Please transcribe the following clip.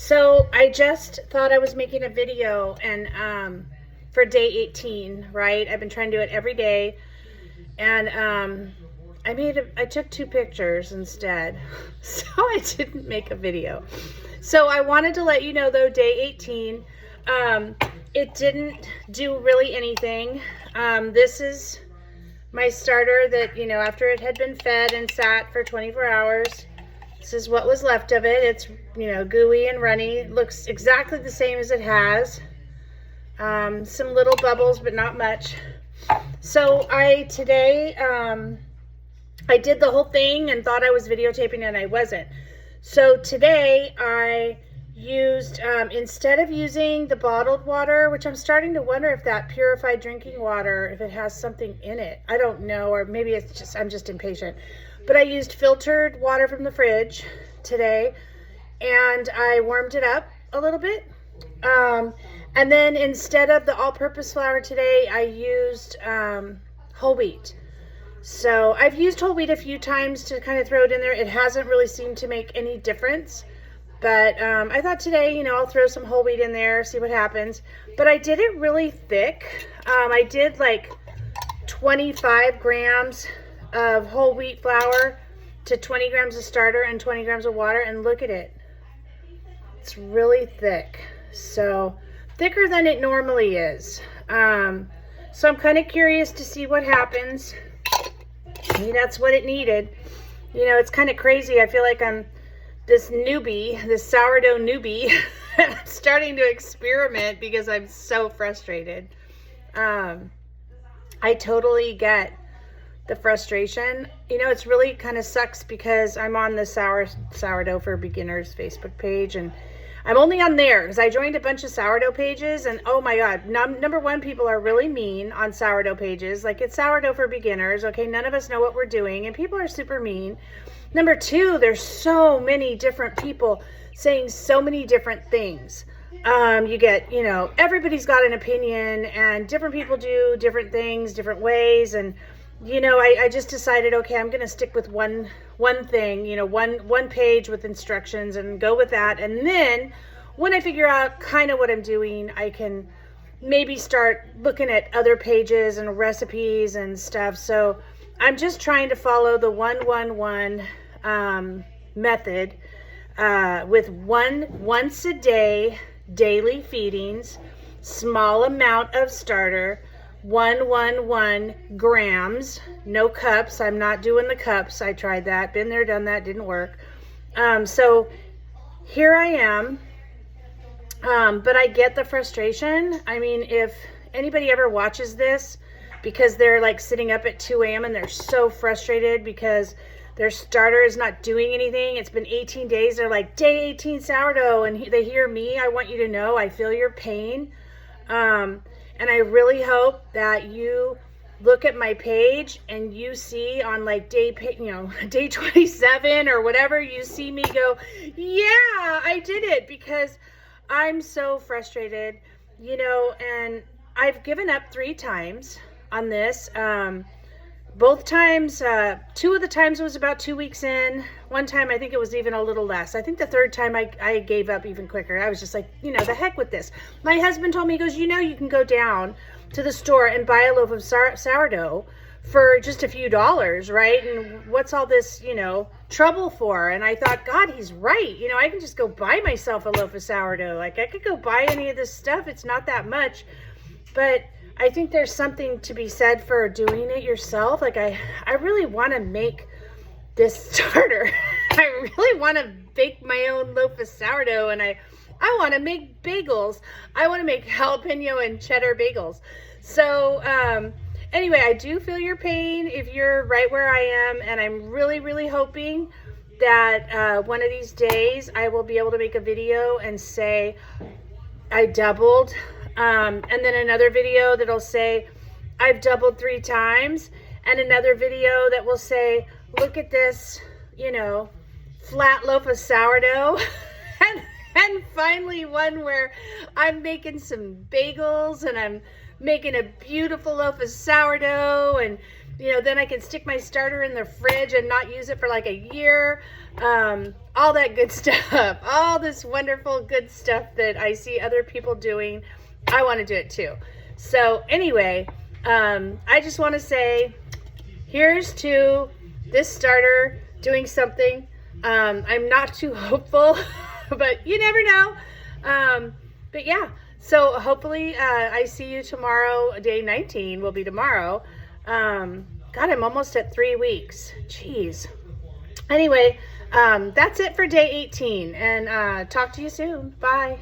So I just thought I was making a video and for day 18, right? I've been trying to do it every day, and I took 2 pictures instead. So I didn't make a video. So I wanted to let you know though, day 18, it didn't do really anything. This is my starter that, after it had been fed and sat for 24 hours, this is what was left of it. It's, gooey and runny. It looks exactly the same as it has. Some little bubbles, but not much. So today, I did the whole thing and thought I was videotaping and I wasn't. So today I used, instead of using the bottled water, which I'm starting to wonder if that purified drinking water, if it has something in it. I don't know, or maybe it's just, I'm just impatient. But I used filtered water from the fridge today, and I warmed it up a little bit. And then instead of the all-purpose flour today, I used whole wheat. So I've used whole wheat a few times to kind of throw it in there. It hasn't really seemed to make any difference. But I thought today, I'll throw some whole wheat in there, see what happens. But I did it really thick. I did like 25 grams of whole wheat flour to 20 grams of starter and 20 grams of water, and look at it. It's really thick. So thicker than it normally is. So I'm kind of curious to see what happens. Maybe that's what it needed. It's kind of crazy. I feel like I'm this newbie, this sourdough newbie. I'm starting to experiment because I'm so frustrated. I totally get the frustration. It's really kind of sucks because I'm on the Sourdough for Beginners Facebook page, and I'm only on there because I joined a bunch of sourdough pages, and oh my God, number one, people are really mean on sourdough pages. Like, it's Sourdough for Beginners. Okay, none of us know what we're doing, and people are super mean. Number two, there's so many different people saying so many different things. You get, everybody's got an opinion, and different people do different things, different ways, and I just decided, okay, I'm going to stick with one thing, one page with instructions and go with that. And then when I figure out kind of what I'm doing, I can maybe start looking at other pages and recipes and stuff. So I'm just trying to follow the 1-1-1 method with once a day daily feedings, small amount of starter, 1-1-1 grams, no cups. I'm not doing the cups. I tried that, been there, done that, didn't work. So here I am, but I get the frustration. I mean, if anybody ever watches this because they're like sitting up at 2 a.m. and they're so frustrated because their starter is not doing anything. It's been 18 days. They're like, day 18 sourdough, and they hear me. I want you to know I feel your pain. And I really hope that you look at my page and you see on like day 27 or whatever, you see me go, yeah, I did it, because I'm so frustrated, and I've given up 3 times on this. Both times, 2 of the times was about 2 weeks in. One time, I think it was even a little less. I think the 3rd time I gave up even quicker. I was just like, the heck with this. My husband told me, he goes, you can go down to the store and buy a loaf of sourdough for just a few dollars, right? And what's all this, trouble for? And I thought, God, he's right. I can just go buy myself a loaf of sourdough. Like, I could go buy any of this stuff. It's not that much. But I think there's something to be said for doing it yourself. Like, I really want to make this starter. I really want to bake my own loaf of sourdough, and I want to make bagels. I want to make jalapeno and cheddar bagels. So anyway, I do feel your pain if you're right where I am, and I'm really, really hoping that one of these days I will be able to make a video and say I doubled. And then another video that'll say I've doubled 3 times, and another video that will say, look at this, flat loaf of sourdough. and finally one where I'm making some bagels and I'm making a beautiful loaf of sourdough, and you know, then I can stick my starter in the fridge and not use it for like a year. All that good stuff, all this wonderful good stuff that I see other people doing. I want to do it too. So anyway, I just want to say, here's to this starter doing something. I'm not too hopeful, but you never know. But yeah, so hopefully I see you tomorrow. Day 19 will be tomorrow. God, I'm almost at 3 weeks. Jeez. Anyway, that's it for day 18, and talk to you soon. Bye.